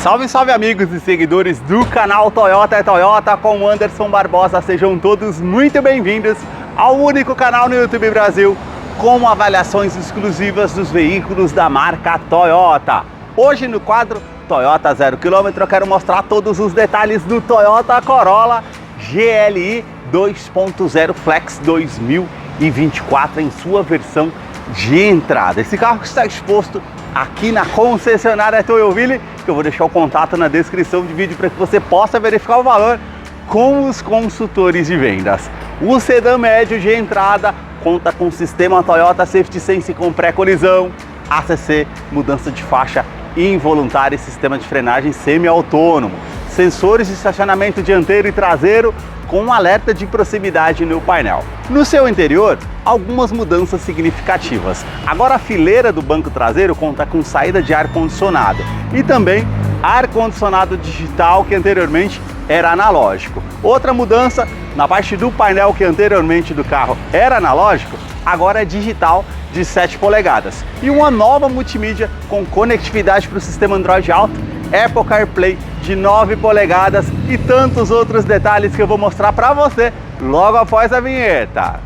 Salve, salve amigos e seguidores do canal Toyota é Toyota com o Anderson Barbosa. Sejam todos muito bem-vindos ao único canal no YouTube Brasil com avaliações exclusivas dos veículos da marca Toyota. Hoje no quadro Toyota 0 km eu quero mostrar todos os detalhes do Toyota Corolla GLI 2.0 Flex 2024 em sua versão de entrada. Esse carro que está exposto aqui na concessionária Toyoville, que eu vou deixar o contato na descrição do vídeo para que você possa verificar o valor com os consultores de vendas. O sedã médio de entrada conta com sistema Toyota Safety Sense com pré-colisão, ACC, mudança de faixa involuntária e sistema de frenagem semi-autônomo, sensores de estacionamento dianteiro e traseiro com alerta de proximidade no painel. No seu interior, algumas mudanças significativas. Agora a fileira do banco traseiro conta com saída de ar-condicionado e também ar-condicionado digital, que anteriormente era analógico. Outra mudança, na parte do painel que anteriormente do carro era analógico, agora é digital de 7 polegadas. E uma nova multimídia com conectividade para o sistema Android Auto, Apple CarPlay de 9 polegadas e tantos outros detalhes que eu vou mostrar para você logo após a vinheta.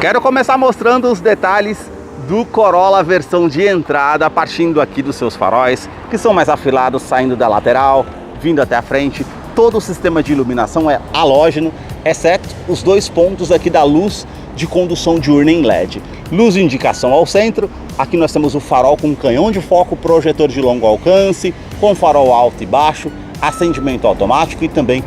Quero começar mostrando os detalhes do Corolla versão de entrada, partindo aqui dos seus faróis, que são mais afilados, saindo da lateral, vindo até a frente. Todo o sistema de iluminação é halógeno, exceto os dois pontos aqui da luz de condução diurna em LED. Luz de indicação ao centro, aqui nós temos o farol com canhão de foco, projetor de longo alcance, com farol alto e baixo, acendimento automático e também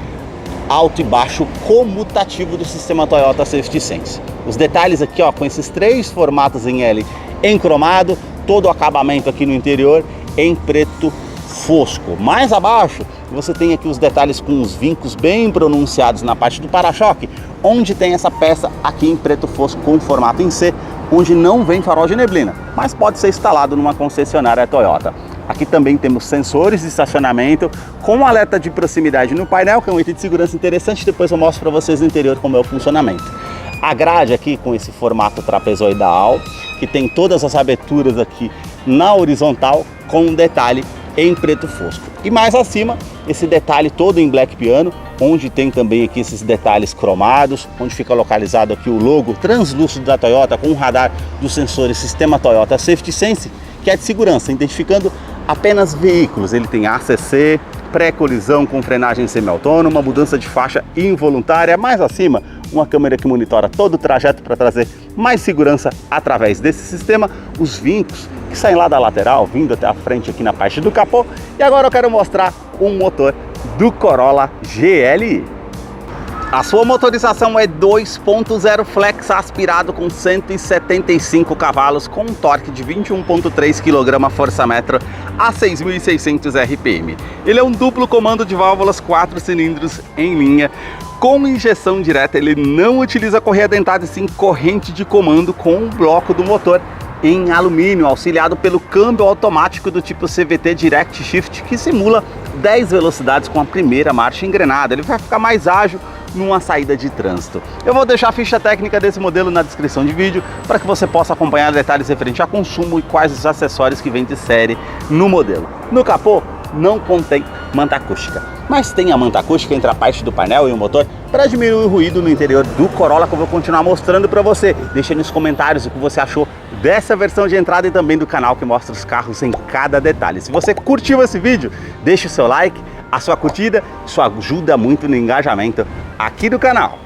alto e baixo comutativo do sistema Toyota Safety Sense. Os detalhes aqui, ó, com esses três formatos em L em cromado, todo o acabamento aqui no interior em preto fosco. Mais abaixo você tem aqui os detalhes com os vincos bem pronunciados na parte do para-choque, onde tem essa peça aqui em preto fosco com formato em C, onde não vem farol de neblina, mas pode ser instalado numa concessionária Toyota. Aqui também temos sensores de estacionamento com alerta de proximidade no painel, que é um item de segurança interessante. Depois eu mostro para vocês no interior como é o funcionamento. A grade aqui com esse formato trapezoidal, que tem todas as aberturas aqui na horizontal com um detalhe em preto fosco. E mais acima, esse detalhe todo em black piano, onde tem também aqui esses detalhes cromados, onde fica localizado aqui o logo translúcido da Toyota com o radar dos sensores sistema Toyota Safety Sense, que é de segurança, identificando apenas veículos. Ele tem ACC, pré-colisão com frenagem semi-autônoma, mudança de faixa involuntária. Mais acima, uma câmera que monitora todo o trajeto para trazer mais segurança através desse sistema. Os vincos que saem lá da lateral, vindo até a frente aqui na parte do capô. E agora eu quero mostrar o motor do Corolla GLI. A sua motorização é 2.0 Flex aspirado com 175 cavalos com um torque de 21.3 kgfm a 6.600 RPM. Ele é um duplo comando de válvulas 4 cilindros em linha com injeção direta. Ele não utiliza correia dentada e sim corrente de comando com o bloco do motor em alumínio, auxiliado pelo câmbio automático do tipo CVT Direct Shift, que simula 10 velocidades com a primeira marcha engrenada. Ele vai ficar mais ágil numa saída de trânsito. Eu vou deixar a ficha técnica desse modelo na descrição de vídeo para que você possa acompanhar detalhes referentes a consumo e quais os acessórios que vem de série no modelo. No capô não contém manta acústica, mas tem a manta acústica entre a parte do painel e o motor para diminuir o ruído no interior do Corolla, que eu vou continuar mostrando para você. Deixa aí nos comentários o que você achou dessa versão de entrada e também do canal que mostra os carros em cada detalhe. Se você curtiu esse vídeo, deixe o seu like, a sua curtida, isso ajuda muito no engajamento aqui do canal.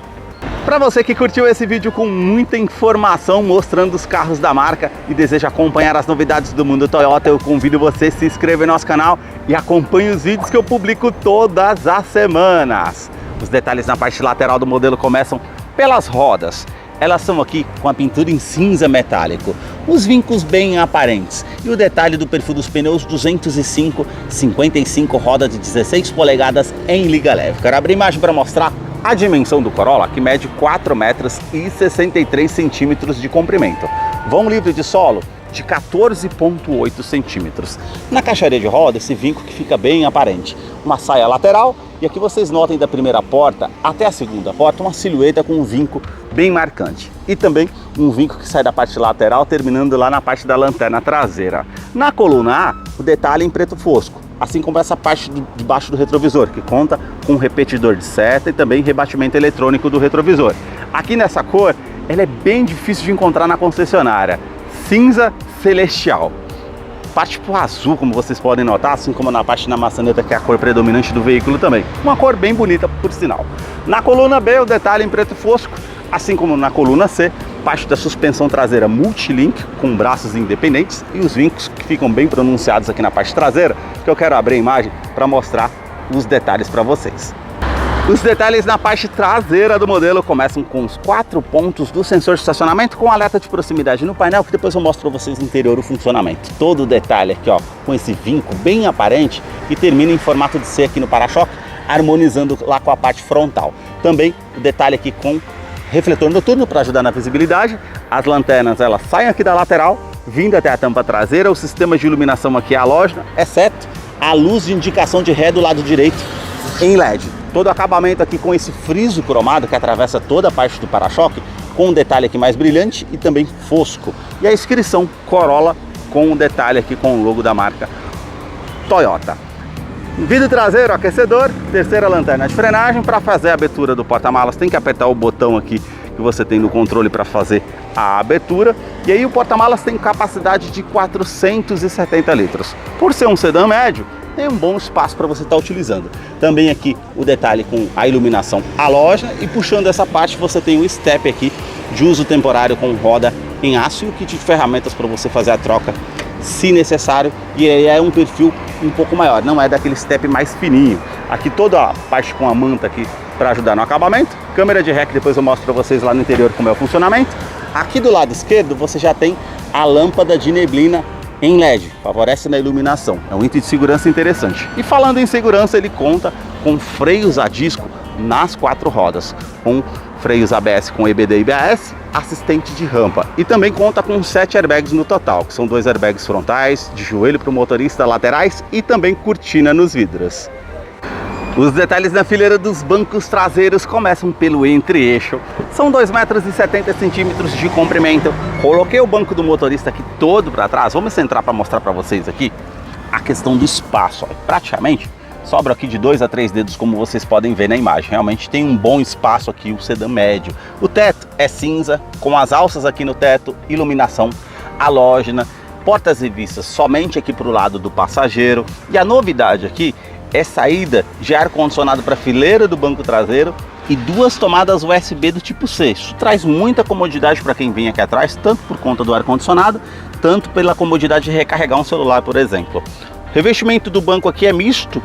Para você que curtiu esse vídeo com muita informação mostrando os carros da marca e deseja acompanhar as novidades do mundo Toyota, eu convido você a se inscrever no nosso canal e acompanhe os vídeos que eu publico todas as semanas. Os detalhes na parte lateral do modelo começam pelas rodas. Elas são aqui com a pintura em cinza metálico, os vincos bem aparentes e o detalhe do perfil dos pneus 205/55, roda de 16 polegadas em liga leve. Quero abrir a imagem para mostrar a dimensão do Corolla, que mede 4 metros e 63 centímetros de comprimento. Vão livre de solo de 14,8 centímetros. Na caixaria de roda, esse vinco que fica bem aparente. Uma saia lateral, e aqui vocês notem da primeira porta até a segunda porta uma silhueta com um vinco bem marcante. E também um vinco que sai da parte lateral, terminando lá na parte da lanterna traseira. Na coluna A, o detalhe em preto fosco, assim como essa parte de baixo do retrovisor, que conta com um repetidor de seta e também rebatimento eletrônico do retrovisor. Aqui nessa cor, ela é bem difícil de encontrar na concessionária. Cinza celestial. Parte pro azul, como vocês podem notar, assim como na parte da maçaneta, que é a cor predominante do veículo também. Uma cor bem bonita, por sinal. Na coluna B, o detalhe em preto fosco, assim como na coluna C, parte da suspensão traseira multilink, com braços independentes, e os vincos que ficam bem pronunciados aqui na parte traseira, que eu quero abrir a imagem para mostrar os detalhes para vocês. Os detalhes na parte traseira do modelo começam com os 4 pontos do sensor de estacionamento com alerta de proximidade no painel, que depois eu mostro para vocês no interior o funcionamento. Todo o detalhe aqui, ó, com esse vinco bem aparente e termina em formato de C aqui no para-choque, harmonizando lá com a parte frontal. Também o detalhe aqui com refletor noturno para ajudar na visibilidade. As lanternas, elas saem aqui da lateral, vindo até a tampa traseira. O sistema de iluminação aqui é halógeno, exceto a luz de indicação de ré do lado direito em LED. Todo o acabamento aqui com esse friso cromado que atravessa toda a parte do para-choque, com um detalhe aqui mais brilhante e também fosco. E a inscrição Corolla com um detalhe aqui com o logo da marca Toyota. Vidro traseiro, aquecedor, terceira lanterna de frenagem. Para fazer a abertura do porta-malas tem que apertar o botão aqui que você tem no controle para fazer a abertura. E aí o porta-malas tem capacidade de 470 litros. Por ser um sedã médio, tem um bom espaço para você estar utilizando. Também aqui o detalhe com a iluminação halógena, e puxando essa parte você tem o step aqui de uso temporário com roda em aço e o kit de ferramentas para você fazer a troca se necessário. E aí é um perfil um pouco maior, não é daquele step mais fininho. Aqui toda a parte com a manta aqui para ajudar no acabamento. Câmera de ré, que depois eu mostro para vocês lá no interior como é o funcionamento. Aqui do lado esquerdo você já tem a lâmpada de neblina em LED, favorece na iluminação, é um item de segurança interessante. E falando em segurança, ele conta com freios a disco nas 4 rodas, com freios ABS com EBD e ABS, assistente de rampa, e também conta com 7 airbags no total, que são 2 airbags frontais, de joelho para o motorista, laterais e também cortina nos vidros. Os detalhes na fileira dos bancos traseiros começam pelo entre-eixo. São 2,70 m de comprimento. Coloquei o banco do motorista aqui todo para trás. Vamos centrar para mostrar para vocês aqui a questão do espaço. Praticamente sobra aqui de 2 a 3 dedos, como vocês podem ver na imagem. Realmente tem um bom espaço aqui, o sedã médio. O teto é cinza, com as alças aqui no teto, iluminação halógena, portas e vistas somente aqui para o lado do passageiro. E a novidade aqui é saída de ar-condicionado para a fileira do banco traseiro e 2 tomadas USB do tipo C. Isso traz muita comodidade para quem vem aqui atrás, tanto por conta do ar-condicionado, tanto pela comodidade de recarregar um celular, por exemplo. O revestimento do banco aqui é misto,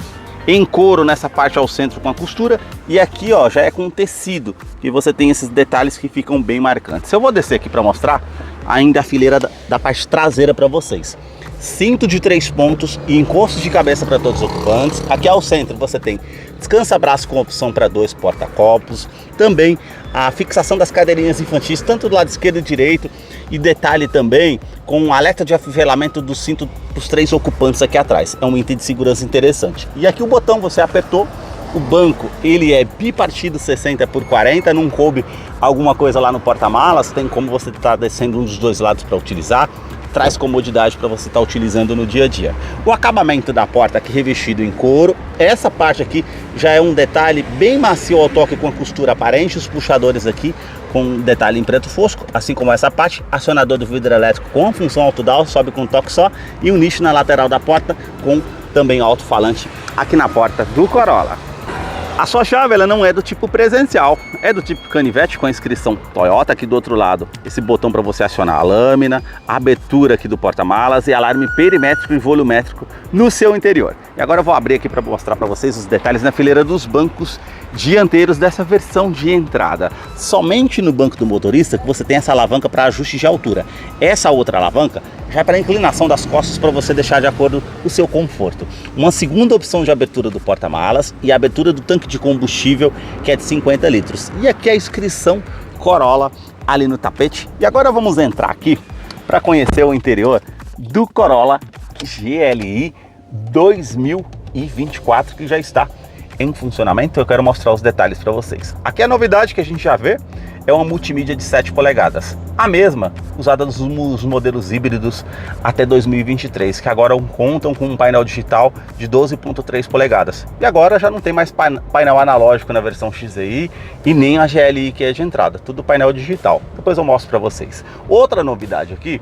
em couro nessa parte ao centro com a costura, e aqui ó, já é com tecido, e você tem esses detalhes que ficam bem marcantes. Eu vou descer aqui para mostrar ainda a fileira da parte traseira para vocês. Cinto de 3 pontos e encosto de cabeça para todos os ocupantes. Aqui ao centro você tem descansa-braço com opção para 2 porta-copos. Também a fixação das cadeirinhas infantis, tanto do lado esquerdo e direito. E detalhe também com um alerta de afivelamento do cinto para os 3 ocupantes aqui atrás. É um item de segurança interessante. E aqui o botão você apertou. O banco ele é bipartido 60x40, não coube alguma coisa lá no porta-malas. Tem como você estar descendo um dos 2 lados para utilizar. Traz comodidade para você estar utilizando no dia a dia. O acabamento da porta aqui revestido em couro. Essa parte aqui já é um detalhe bem macio ao toque, com a costura aparente. Os puxadores aqui com detalhe em preto fosco, assim como essa parte. Acionador do vidro elétrico com a função alto-down, sobe com um toque só. E um nicho na lateral da porta com também alto-falante aqui na porta do Corolla. A sua chave ela não é do tipo presencial, é do tipo canivete com a inscrição Toyota. Aqui do outro lado, esse botão para você acionar a lâmina, a abertura aqui do porta-malas e alarme perimétrico e volumétrico no seu interior. E agora eu vou abrir aqui para mostrar para vocês os detalhes na fileira dos bancos dianteiros dessa versão de entrada. Somente no banco do motorista que você tem essa alavanca para ajuste de altura. Essa outra alavanca já é para inclinação das costas, para você deixar de acordo com o seu conforto. Uma segunda opção de abertura do porta-malas e a abertura do tanque de combustível, que é de 50 litros. E aqui a inscrição Corolla ali no tapete. E agora vamos entrar aqui para conhecer o interior do Corolla GLI 2024, que já está em funcionamento. Eu quero mostrar os detalhes para vocês. Aqui a novidade que a gente já vê é uma multimídia de 7 polegadas, a mesma usada nos modelos híbridos até 2023, que agora contam com um painel digital de 12,3 polegadas. E agora já não tem mais painel analógico na versão XEI e nem a GLI que é de entrada, tudo painel digital. Depois eu mostro para vocês. Outra novidade aqui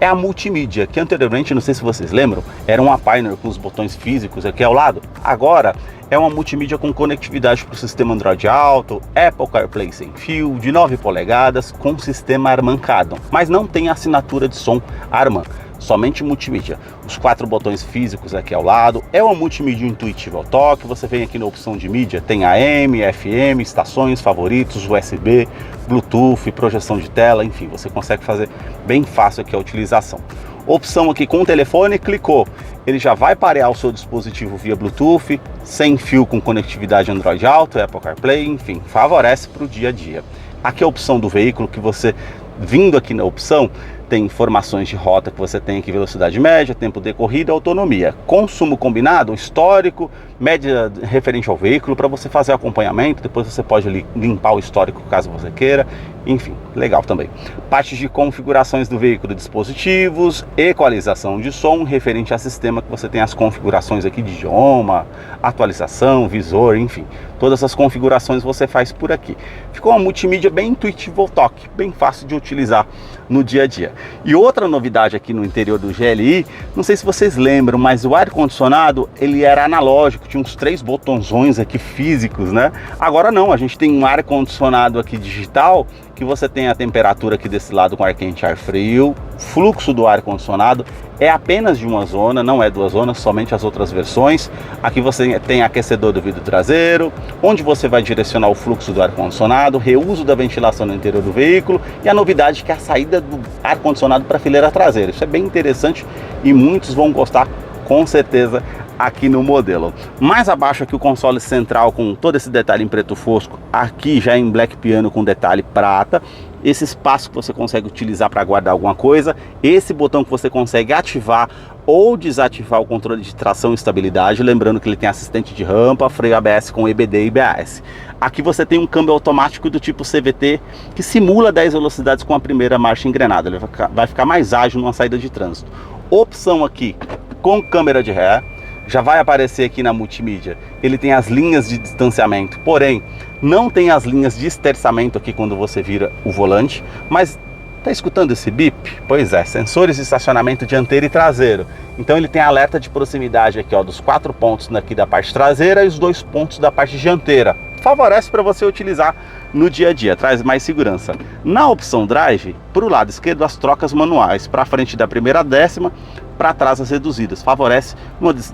é a multimídia, que anteriormente, não sei se vocês lembram, era uma Pioneer com os botões físicos aqui ao lado. Agora é uma multimídia com conectividade para o sistema Android Auto, Apple CarPlay sem fio, de 9 polegadas, com sistema Harman Kardon, mas não tem assinatura de som Harman, somente multimídia. Os 4 botões físicos aqui ao lado, é uma multimídia intuitiva ao toque. Você vem aqui na opção de mídia, tem AM, FM, estações, favoritos, USB, Bluetooth, projeção de tela, enfim, você consegue fazer bem fácil aqui a utilização. Opção aqui com o telefone, clicou, ele já vai parear o seu dispositivo via Bluetooth, sem fio, com conectividade Android Auto, Apple CarPlay, enfim, favorece para o dia a dia. Aqui é a opção do veículo, que você, vindo aqui na opção, tem informações de rota que você tem aqui, velocidade média, tempo decorrido, autonomia, consumo combinado, histórico, média referente ao veículo, para você fazer acompanhamento. Depois você pode limpar o histórico caso você queira, enfim, legal também. Parte de configurações do veículo, dispositivos, equalização de som, referente a sistema, que você tem as configurações aqui de idioma, atualização, visor, enfim, todas as configurações você faz por aqui. Ficou uma multimídia bem intuitiva ao toque, bem fácil de utilizar no dia a dia. E outra novidade aqui no interior do GLI, não sei se vocês lembram, mas o ar-condicionado ele era analógico, tinha uns 3 botões aqui físicos, né? Agora não, a gente tem um ar-condicionado aqui digital, que você tem a temperatura aqui desse lado com ar quente e ar frio. Fluxo do ar-condicionado é apenas de uma zona, não é 2 zonas, somente as outras versões. Aqui você tem aquecedor do vidro traseiro, onde você vai direcionar o fluxo do ar-condicionado, reuso da ventilação no interior do veículo, e a novidade que é a saída do ar-condicionado para a fileira traseira. Isso é bem interessante e muitos vão gostar com certeza aqui no modelo. Mais abaixo aqui o console central com todo esse detalhe em preto fosco, aqui já em black piano com detalhe prata. Esse espaço que você consegue utilizar para guardar alguma coisa, esse botão que você consegue ativar ou desativar o controle de tração e estabilidade, lembrando que ele tem assistente de rampa, freio ABS com EBD e IBS. Aqui você tem um câmbio automático do tipo CVT, que simula 10 velocidades com a primeira marcha engrenada, ele vai ficar mais ágil numa saída de trânsito. Opção aqui com câmera de ré, já vai aparecer aqui na multimídia, ele tem as linhas de distanciamento, porém não tem as linhas de esterçamento aqui quando você vira o volante. Mas tá escutando esse bip? Pois é, sensores de estacionamento dianteiro e traseiro. Então ele tem alerta de proximidade aqui, ó, dos 4 pontos aqui da parte traseira e os 2 pontos da parte dianteira. Favorece para você utilizar no dia a dia, traz mais segurança. Na opção Drive, para o lado esquerdo, as trocas manuais, para frente da primeira à 10ª, para trás as reduzidas. Favorece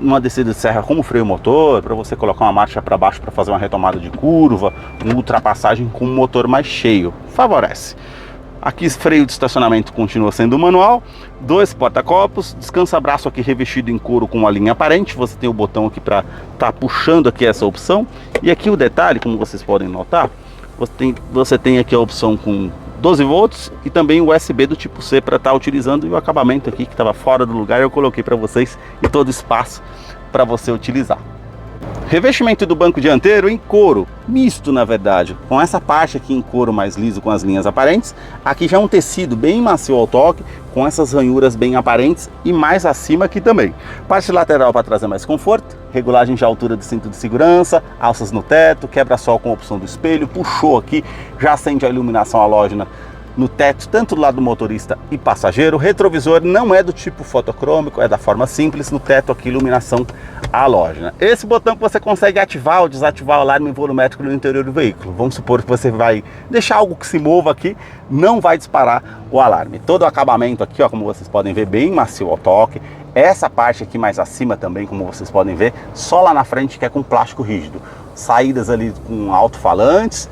uma descida de serra como freio motor, para você colocar uma marcha para baixo para fazer uma retomada de curva, uma ultrapassagem com um motor mais cheio. Favorece. Aqui freio de estacionamento continua sendo manual, 2 porta-copos, descansa-braço aqui revestido em couro com uma linha aparente. Você tem o botão aqui para estar puxando aqui essa opção. E aqui o detalhe, como vocês podem notar, você tem aqui a opção com 12 volts e também o USB do tipo C para estar utilizando, e o acabamento aqui que estava fora do lugar eu coloquei para vocês, e todo espaço para você utilizar. Revestimento do banco dianteiro em couro, misto na verdade, com essa parte aqui em couro mais liso com as linhas aparentes. Aqui já é um tecido bem macio ao toque, com essas ranhuras bem aparentes, e mais acima aqui também. Parte lateral para trazer mais conforto, regulagem de altura de cinto de segurança, alças no teto, quebra-sol com opção do espelho, puxou aqui, já acende a iluminação halógena no teto, tanto do lado do motorista e passageiro. O retrovisor não é do tipo fotocrômico, é da forma simples. No teto aqui, iluminação halógena. Esse botão que você consegue ativar ou desativar o alarme volumétrico no interior do veículo. Vamos supor que você vai deixar algo que se mova aqui, não vai disparar o alarme. Todo o acabamento aqui, ó, como vocês podem ver, bem macio ao toque. Essa parte aqui mais acima também, como vocês podem ver, só lá na frente que é com plástico rígido. Saídas ali com alto-falantes,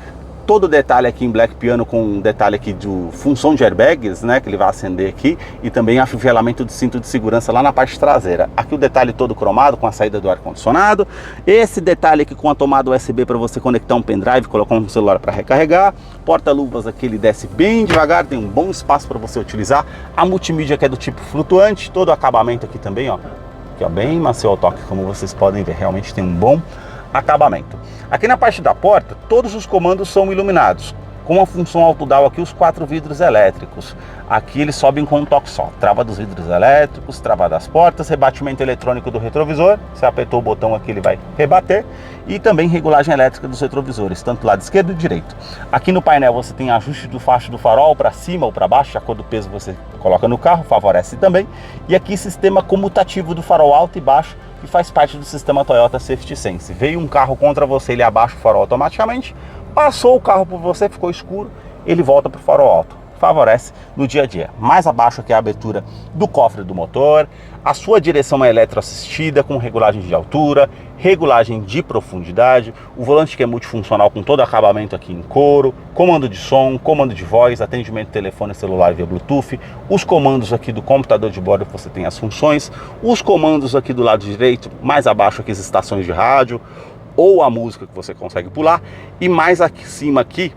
todo o detalhe aqui em Black Piano, com um detalhe aqui de função de airbags, né, que ele vai acender aqui, e também afivelamento de cinto de segurança lá na parte traseira. Aqui o detalhe todo cromado com a saída do ar-condicionado, esse detalhe aqui com a tomada USB para você conectar um pendrive, colocar um celular para recarregar, porta-luvas aqui ele desce bem devagar, tem um bom espaço para você utilizar, a multimídia que é do tipo flutuante, todo o acabamento aqui também, ó, aqui, ó, bem macio ao toque, como vocês podem ver, realmente tem um bom acabamento. Aqui na parte da porta, todos os comandos são iluminados, com a função autodial aqui, os 4 vidros elétricos. Aqui eles sobem com um toque só, trava dos vidros elétricos, trava das portas, rebatimento eletrônico do retrovisor, você apertou o botão aqui ele vai rebater, e também regulagem elétrica dos retrovisores, tanto lado esquerdo e direito. Aqui no painel você tem ajuste do faixa do farol para cima ou para baixo, de acordo com o peso que você coloca no carro, favorece também. E aqui sistema comutativo do farol alto e baixo, que faz parte do sistema Toyota Safety Sense. Veio um carro contra você, ele abaixa o farol automaticamente, passou o carro por você, ficou escuro, ele volta para o farol alto. Favorece no dia a dia. Mais abaixo aqui a abertura do cofre do motor, a sua direção é eletroassistida com regulagem de altura, regulagem de profundidade, o volante que é multifuncional com todo acabamento aqui em couro, comando de som, comando de voz, atendimento telefone celular via Bluetooth, os comandos aqui do computador de bordo que você tem as funções, os comandos aqui do lado direito, mais abaixo aqui as estações de rádio ou a música que você consegue pular, e mais aqui em cima aqui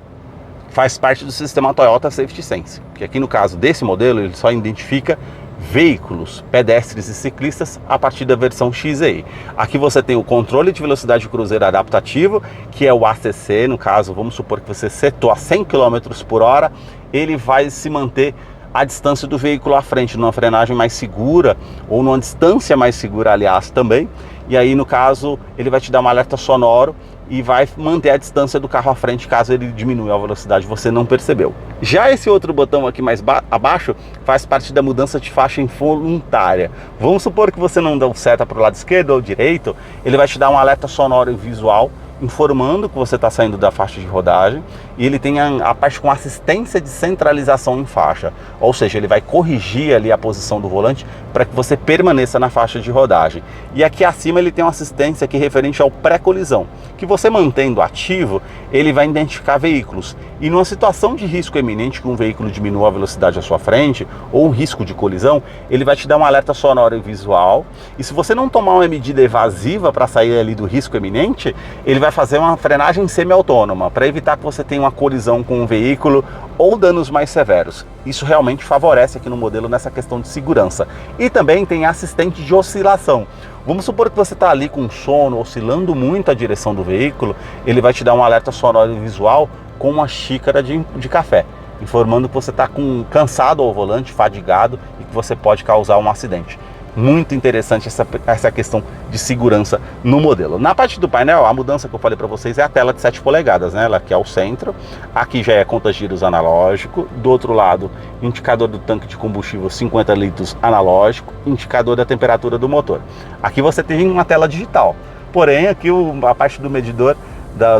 faz parte do sistema Toyota Safety Sense, que aqui no caso desse modelo ele só identifica veículos, pedestres e ciclistas a partir da versão XEI. Aqui você tem o controle de velocidade cruzeiro adaptativo, que é o ACC, no caso, vamos supor que você setou a 100 km por hora, ele vai se manter a distância do veículo à frente, numa frenagem mais segura, ou numa distância mais segura, aliás, também. E aí, no caso, ele vai te dar um alerta sonoro e vai manter a distância do carro à frente, caso ele diminua a velocidade, você não percebeu. Já esse outro botão aqui mais abaixo faz parte da mudança de faixa involuntária. Vamos supor que você não deu seta para o lado esquerdo ou direito, ele vai te dar um alerta sonoro e visual, informando que você está saindo da faixa de rodagem, e ele tem a parte com assistência de centralização em faixa, ou seja, ele vai corrigir ali a posição do volante para que você permaneça na faixa de rodagem. E aqui acima ele tem uma assistência aqui referente ao pré-colisão, que você mantendo ativo, ele vai identificar veículos, e numa situação de risco eminente que um veículo diminua a velocidade à sua frente, ou um risco de colisão, ele vai te dar um alerta sonoro e visual, e se você não tomar uma medida evasiva para sair ali do risco eminente, ele vai fazer uma frenagem semi-autônoma para evitar que você tenha uma colisão com um veículo ou danos mais severos. Isso realmente favorece aqui no modelo nessa questão de segurança. E também tem assistente de oscilação. Vamos supor que você está ali com sono, oscilando muito a direção do veículo, ele vai te dar um alerta sonoro e visual com uma xícara de café, informando que você está cansado ao volante, fadigado, e que você pode causar um acidente. Muito interessante essa questão de segurança no modelo. Na parte do painel, a mudança que eu falei para vocês é a tela de 7 polegadas, né? Ela aqui é o centro, aqui já é conta-giros analógico, do outro lado, indicador do tanque de combustível 50 litros analógico, indicador da temperatura do motor. Aqui você tem uma tela digital, porém aqui a parte do medidor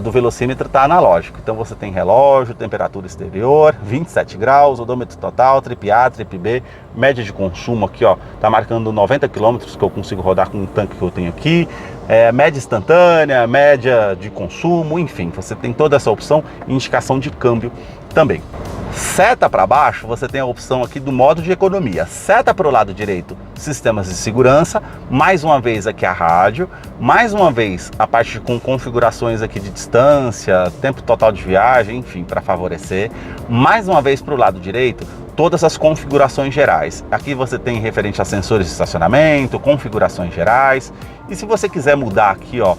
do velocímetro está analógico, então você tem relógio, temperatura exterior, 27 graus, odômetro total, trip A, trip B, média de consumo aqui, ó, tá marcando 90 km que eu consigo rodar com o tanque que eu tenho aqui, média instantânea, média de consumo, enfim, você tem toda essa opção, indicação de câmbio também. Seta para baixo, você tem a opção aqui do modo de economia. Seta para o lado direito, sistemas de segurança. Mais uma vez aqui a rádio. Mais uma vez a parte com configurações aqui de distância, tempo total de viagem, enfim, para favorecer. Mais uma vez para o lado direito, todas as configurações gerais. Aqui você tem referente a sensores de estacionamento, configurações gerais. E se você quiser mudar aqui, ó,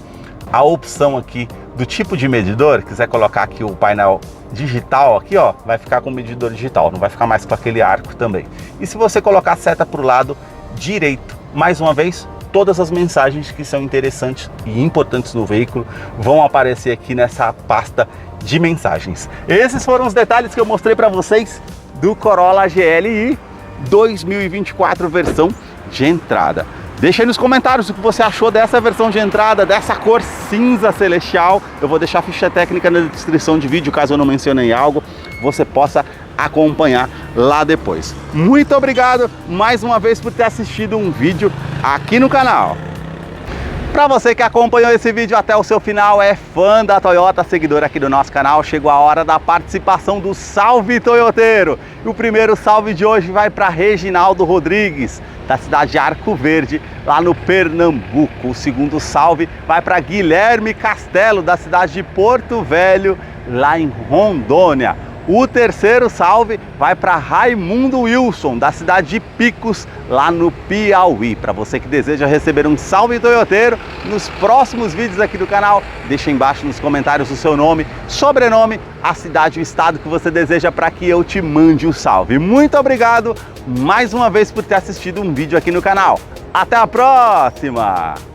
a opção aqui do tipo de medidor, quiser colocar aqui o painel digital aqui, ó, vai ficar com o medidor digital, não vai ficar mais com aquele arco também. E se você colocar a seta para o lado direito, mais uma vez, todas as mensagens que são interessantes e importantes no veículo vão aparecer aqui nessa pasta de mensagens. Esses foram os detalhes que eu mostrei para vocês do Corolla GLI 2024 versão de entrada. Deixa aí nos comentários o que você achou dessa versão de entrada, dessa cor cinza celestial. Eu vou deixar a ficha técnica na descrição de vídeo, caso eu não mencionei algo, você possa acompanhar lá depois. Muito obrigado mais uma vez por ter assistido um vídeo aqui no canal. Para você que acompanhou esse vídeo até o seu final, é fã da Toyota, seguidor aqui do nosso canal, chegou a hora da participação do Salve Toyoteiro. E o primeiro salve de hoje vai para Reginaldo Rodrigues, da cidade de Arco Verde, lá no Pernambuco. O segundo salve vai para Guilherme Castelo, da cidade de Porto Velho, lá em Rondônia. O terceiro salve vai para Raimundo Wilson, da cidade de Picos, lá no Piauí. Para você que deseja receber um salve toyoteiro nos próximos vídeos aqui do canal, deixa embaixo nos comentários o seu nome, sobrenome, a cidade e o estado que você deseja para que eu te mande o salve. Muito obrigado mais uma vez por ter assistido um vídeo aqui no canal. Até a próxima!